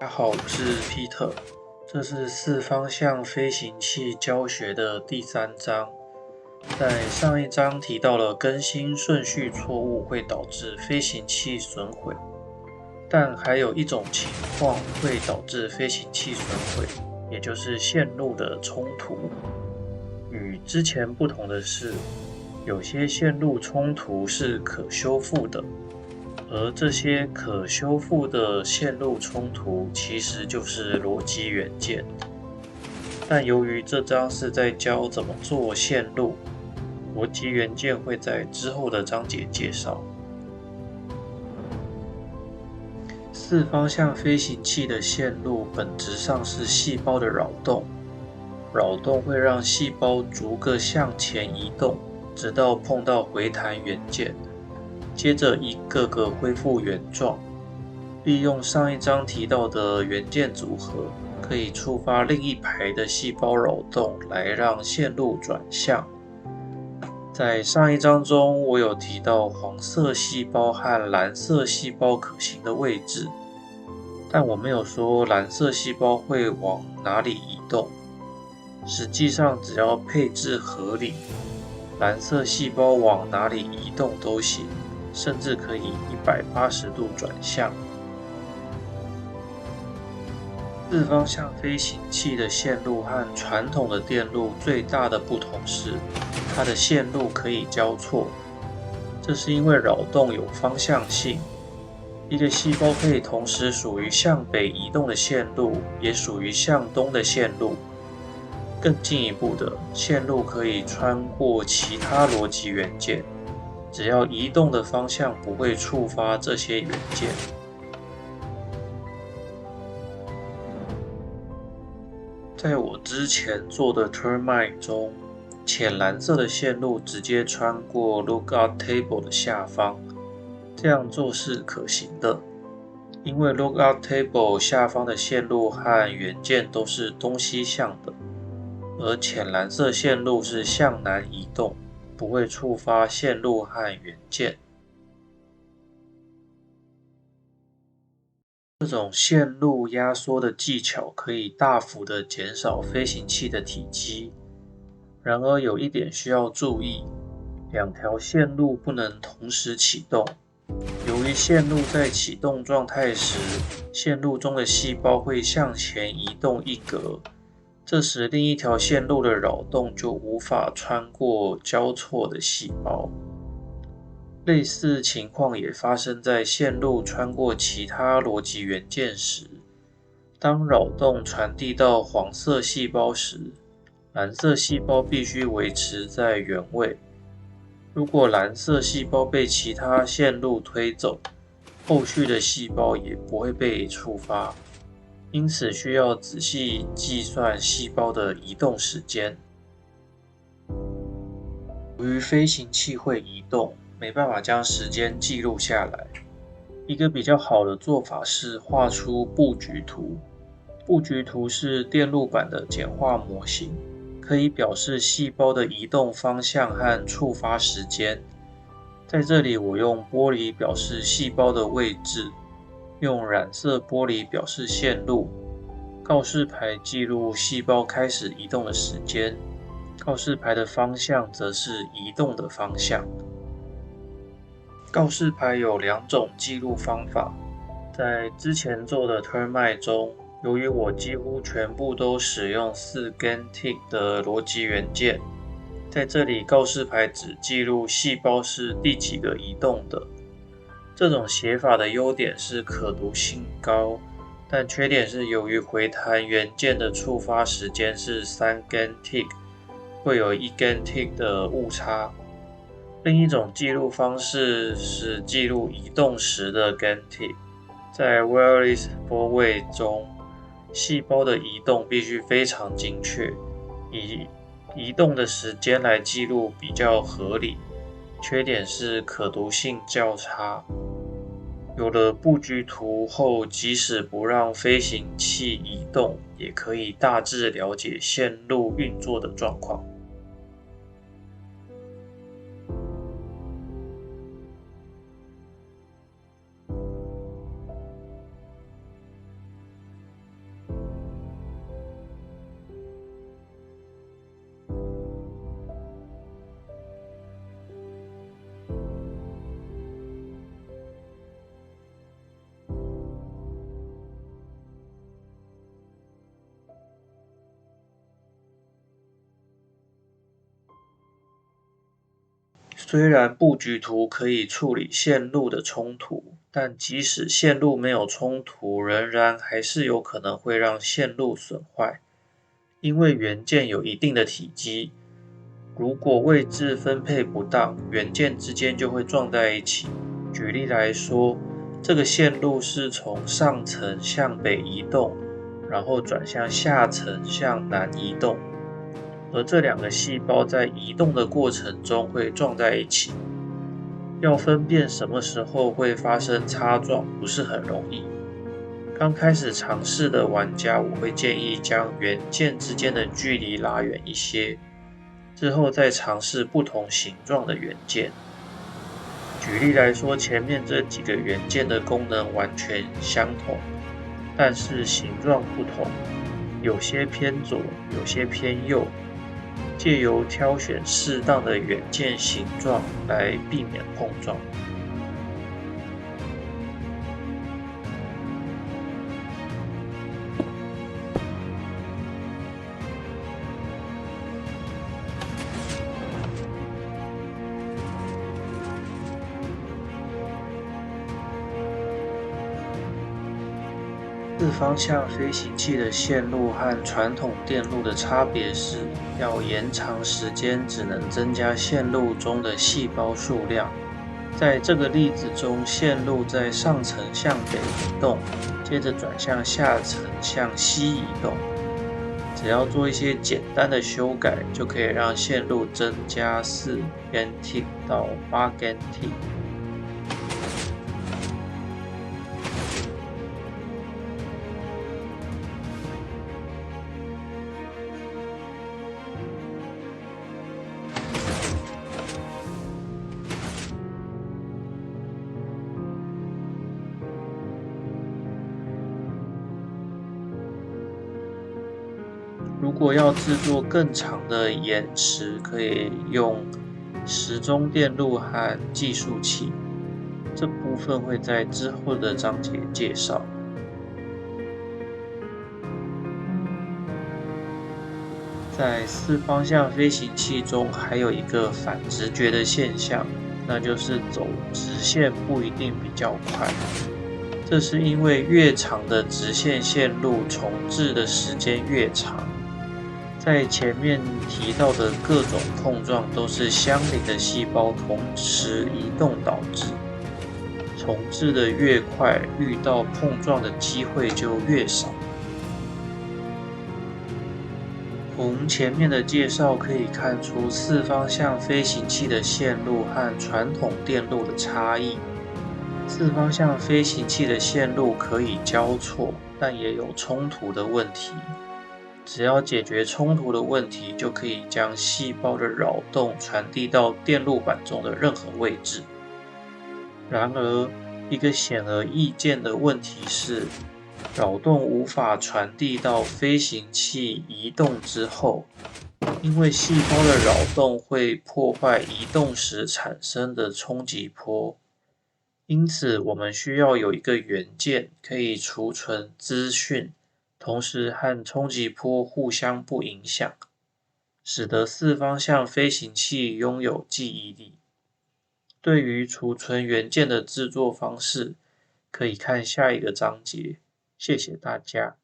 大家好，我是 Peter，这是四方向飞行器教学的第3章。在上一章提到了更新顺序错误会导致飞行器损毁，但还有一种情况会导致飞行器损毁，也就是线路的冲突。与之前不同的是，有些线路冲突是可修复的。而这些可修复的线路冲突其实就是逻辑元件，但由于这章是在教怎么做线路，逻辑元件会在之后的章节介绍。四方向飞行器的线路本质上是细胞的扰动，扰动会让细胞逐个向前移动，直到碰到回弹元件。接着一个个恢复原状，利用上一章提到的元件组合，可以触发另一排的细胞扰动，来让线路转向。在上一章中，我有提到黄色细胞和蓝色细胞可行的位置，但我没有说蓝色细胞会往哪里移动。实际上，只要配置合理，蓝色细胞往哪里移动都行。甚至可以180度转向。四方向飞行器的线路和传统的电路最大的不同是，它的线路可以交错。这是因为扰动有方向性，一个细胞可以同时属于向北移动的线路，也属于向东的线路。更进一步的，线路可以穿过其他逻辑元件。只要移动的方向不会触发这些元件。在我之前做的 Termite 中，浅蓝色的线路直接穿过 Lookout Table 的下方，这样做是可行的，因为 Lookout Table 下方的线路和元件都是东西向的，而浅蓝色线路是向南移动。不会触发线路和元件。这种线路压缩的技巧可以大幅地减少飞行器的体积。然而有一点需要注意，两条线路不能同时启动。由于线路在启动状态时，线路中的细胞会向前移动一格，这时另一条线路的扰动就无法穿过交错的细胞。类似情况也发生在线路穿过其他逻辑元件时。当扰动传递到黄色细胞时，蓝色细胞必须维持在原位。如果蓝色细胞被其他线路推走，后续的细胞也不会被触发，因此需要仔细计算细胞的移动时间。由于飞行器会移动，没办法将时间记录下来。一个比较好的做法是画出布局图。布局图是电路板的简化模型，可以表示细胞的移动方向和触发时间。在这里，我用玻璃表示细胞的位置，用染色玻璃表示线路，告示牌记录细胞开始移动的时间，告示牌的方向则是移动的方向。告示牌有2种记录方法。在之前做的 Termite 中，由于我几乎全部都使用4GAN-TIC 的逻辑元件，在这里告示牌只记录细胞是第几个移动的。这种写法的优点是可读性高，但缺点是由于回弹元件的触发时间是3GAN-TIC，会有1GAN-TIC 的误差。另一种记录方式是记录移动时的 GAN-TIC。在 Wireless Forward 中，细胞的移动必须非常精确，以移动的时间来记录比较合理。缺点是可读性较差。有了布局图后，即使不让飞行器移动，也可以大致了解线路运作的状况。虽然布局图可以处理线路的冲突，但即使线路没有冲突，仍然还是有可能会让线路损坏，因为元件有一定的体积，如果位置分配不当，元件之间就会撞在一起。举例来说，这个线路是从上层向北移动，然后转向下层向南移动，而这两个细胞在移动的过程中会撞在一起。要分辨什么时候会发生擦撞，不是很容易。刚开始尝试的玩家，我会建议将元件之间的距离拉远一些，之后再尝试不同形状的元件。举例来说，前面这几个元件的功能完全相同，但是形状不同，有些偏左，有些偏右。借由挑选适当的元件形状来避免碰撞。四方向飞行器的线路和传统电路的差别是，要延长时间只能增加线路中的细胞数量。在这个例子中，线路在上层向北移动，接着转向下层向西移动。只要做一些简单的修改，就可以让线路增加4根 tick 到8根 tick。如果要制作更长的延迟，可以用时钟电路和计数器，这部分会在之后的章节介绍。在四方向飞行器中，还有一个反直觉的现象，那就是走直线不一定比较快。这是因为越长的直线线路重置的时间越长。在前面提到的各种碰撞都是相邻的细胞同时移动导致，重置的越快，遇到碰撞的机会就越少。从前面的介绍可以看出四方向飞行器的线路和传统电路的差异。四方向飞行器的线路可以交错，但也有冲突的问题。只要解决冲突的问题，就可以将细胞的扰动传递到电路板中的任何位置。然而，一个显而易见的问题是，扰动无法传递到飞行器移动之后，因为细胞的扰动会破坏移动时产生的冲击波。因此，我们需要有一个元件可以储存资讯，同时和冲击波互相不影响，使得四方向飞行器拥有记忆力。对于储存元件的制作方式，可以看下一个章节。谢谢大家。